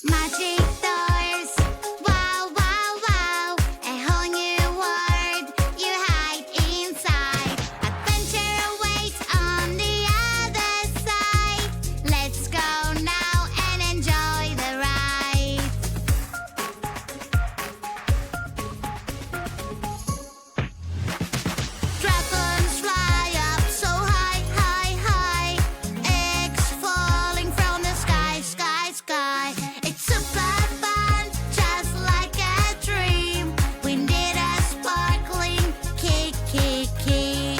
Magic doors, wow, wow, wow. A whole new world you hide inside. Adventure awaits on the other side. Let's go now and enjoy the ride. Dragons fly up so high, high, high. Eggs falling from the sky, sky, sky. It's super fun, just like a dream. We need a sparkling key, key, key.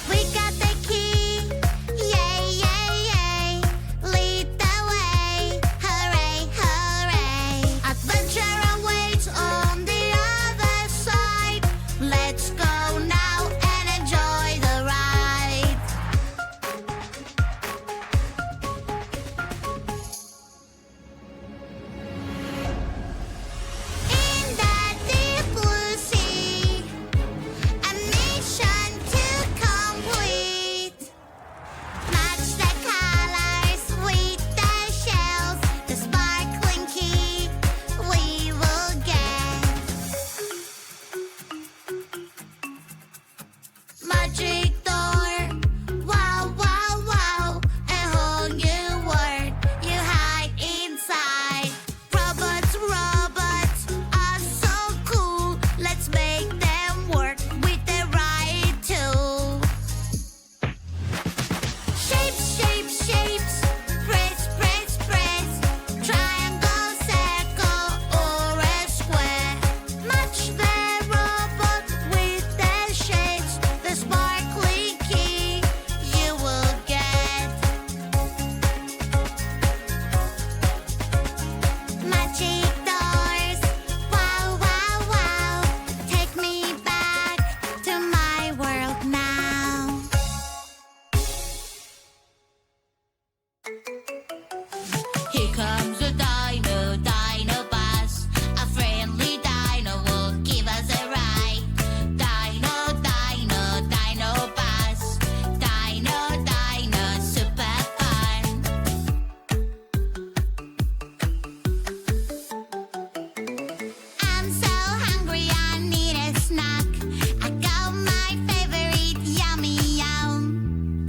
We got the key, yay, yay, yay. Lead the way, hooray, hooray. Adventure awaits on the other side. Let's go now and enjoy the ride. In the deep blue sea, a mission to complete. Match the colors with the shells, the sparkling key we will get. Magic door, wow, wow, wow. A whole new world you hide inside. Robots, robots are so cool. Let's make them work with the right tool. Shapes, shapes, shapes. Press, press, press. Triangle, circle, or a square. Match the robot with the shapes. The sparkling key you will get. Magic doors, wow, wow, wow. Take me back to my world now. Here comes a dino, dino bus. A friendly dino will give us a ride. Dino, dino, dino bus. Dino, dino, super fun. I'm so hungry, I need a snack. I got my favorite yummy yum.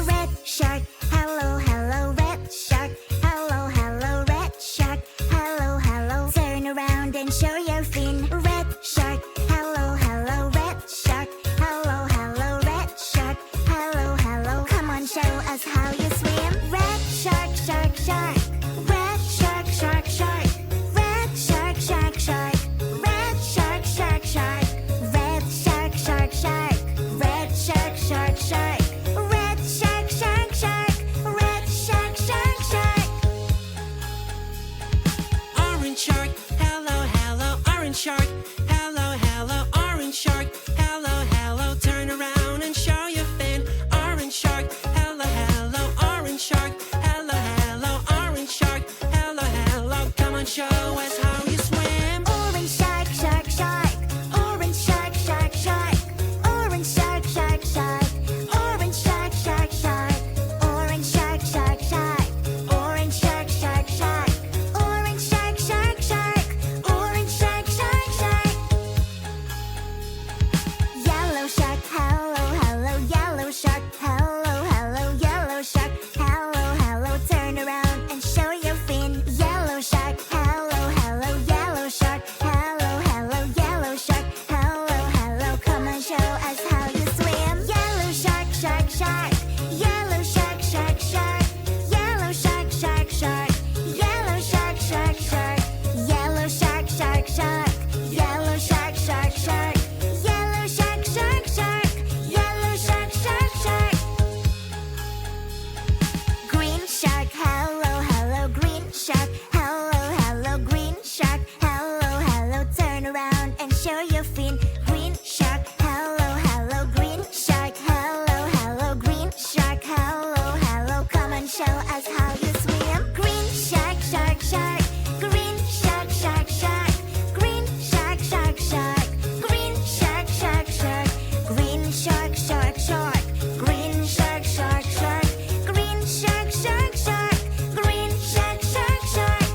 Red shark, hello, hello, red shark. Hello, hello, red shark. Hello, hello, turn around and show your fin. Red shark, hello, hello, red shark. Hello, hello, red shark. Hello, hello, come on, show us how you swim. Red shark, shark, shark. Red shark, shark, shark. Red shark, shark, shark. Red shark, shark, shark. Red shark, shark, shark. Red shark, shark, shark. Red shark, shark, shark. Red shark, shark, shark. Orange shark, hello, hello, orange shark. Hello, hello, orange shark. Hello, hello, turn around and show your fin. Orange shark, hello, hello, orange shark. Hello, hello, orange shark. Hello, hello, come on, show us how you swim. Orange shark, shark, shark. Orange shark, shark, shark. Orange shark, shark, shark. Orange shark, shark, shark. Orange shark, shark, shark. Orange shark, shark, shark. Orange shark, shark, shark. Orange shark, shark, shark. Yellow shark, hello, hello, yellow shark. Hello, hello, yellow shark. Hello, hello, turn around and show your fin. Yellow shark, hello, hello, yellow shark. Hello, hello, yellow shark. Hello, hello, come on, show us how you swim. Yellow shark, shark, shark. Yellow shark, shark, shark. Yellow shark, shark, shark. Yellow shark, shark, shark. Yellow shark, shark, shark. Yellow shark, shark, shark. Yellow shark, shark, shark. Yellow shark, shark, shark. Green shark, hello, hello, green shark. Hello, hello, green shark. Hello, hello, turn around and show your fin. Green shark, hello, hello, green shark. Hello, hello, green shark. Hello, hello, come and show us how you swim. Green shark, shark, shark. Green shark, shark, shark. Green shark, shark, shark. Green shark, shark, shark. Green shark, shark, shark. Green shark, shark, shark. Green shark, shark, shark. Green shark, shark, shark.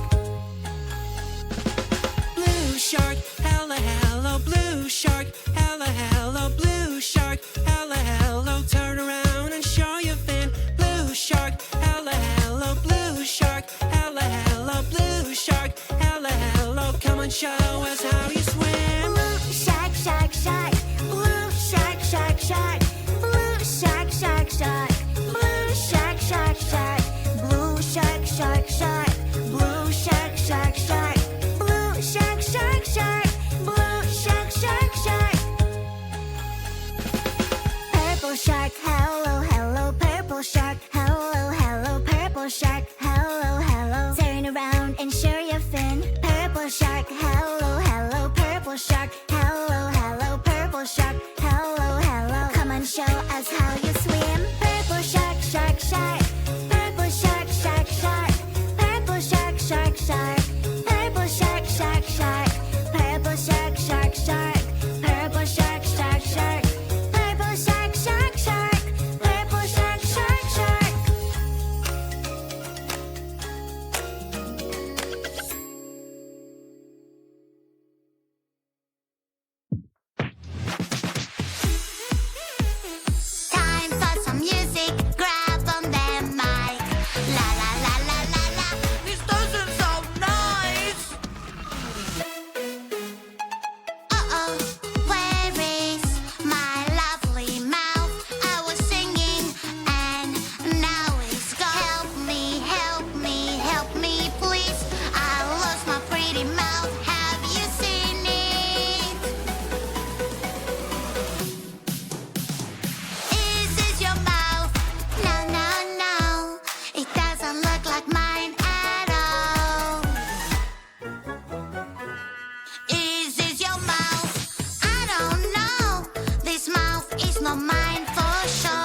Blue shark, hello, hello, blue shark. Hello, hello, blue shark. Hello, hello, turn around and show your fin. Blue shark, hello, hello, blue shark. Hello, hello, blue shark. Hello, hello, come on, show us how you swim. Blue shark, shark, shark. Blue shark, shark, shark. Blue shark, shark, shark. Blue shark, shark, shark. Blue shark, shark, shark. Blue shark, shark, shark. Blue shark, shark, shark. Blue shark, shark, shark. Purple shark, hello, hello, purple shark. Hello, hello, purple shark. Hello, hello, turn around and show your fin. Purple shark, hello, hello, purple shark. Hello, hello, purple shark. Hello, hello, come on, show us how you swim. Purple shark, shark, shark. Purple shark, shark, shark. Purple shark, shark, shark. Purple shark, shark, shark. Purple shark, shark, shark. Purple shark, shark, shark. Purple shark, shark, shark. Purple shark, shark, shark. Time for some music. Grab on the mic. La la la la la la. This doesn't sound nice. Uh-oh, where is my lovely mouth? I was singing and now it's gone. Help me, help me, help me, please. I lost my pretty mouth. Have you seen it? Is this your mouth? No, no, no. It doesn't look like mine at all. Is this your mouth? I don't know. This mouth is not mine for sure.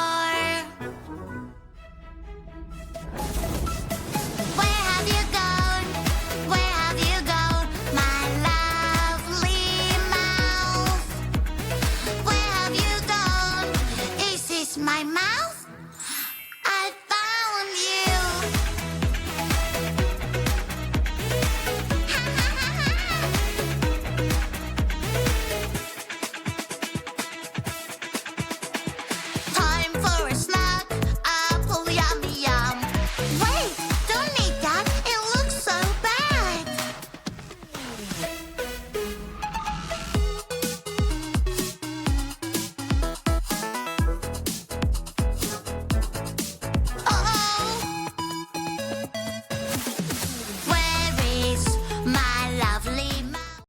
Where have you gone? Where have you gone? My lovely mouth. Where have you gone? Is this my mouth?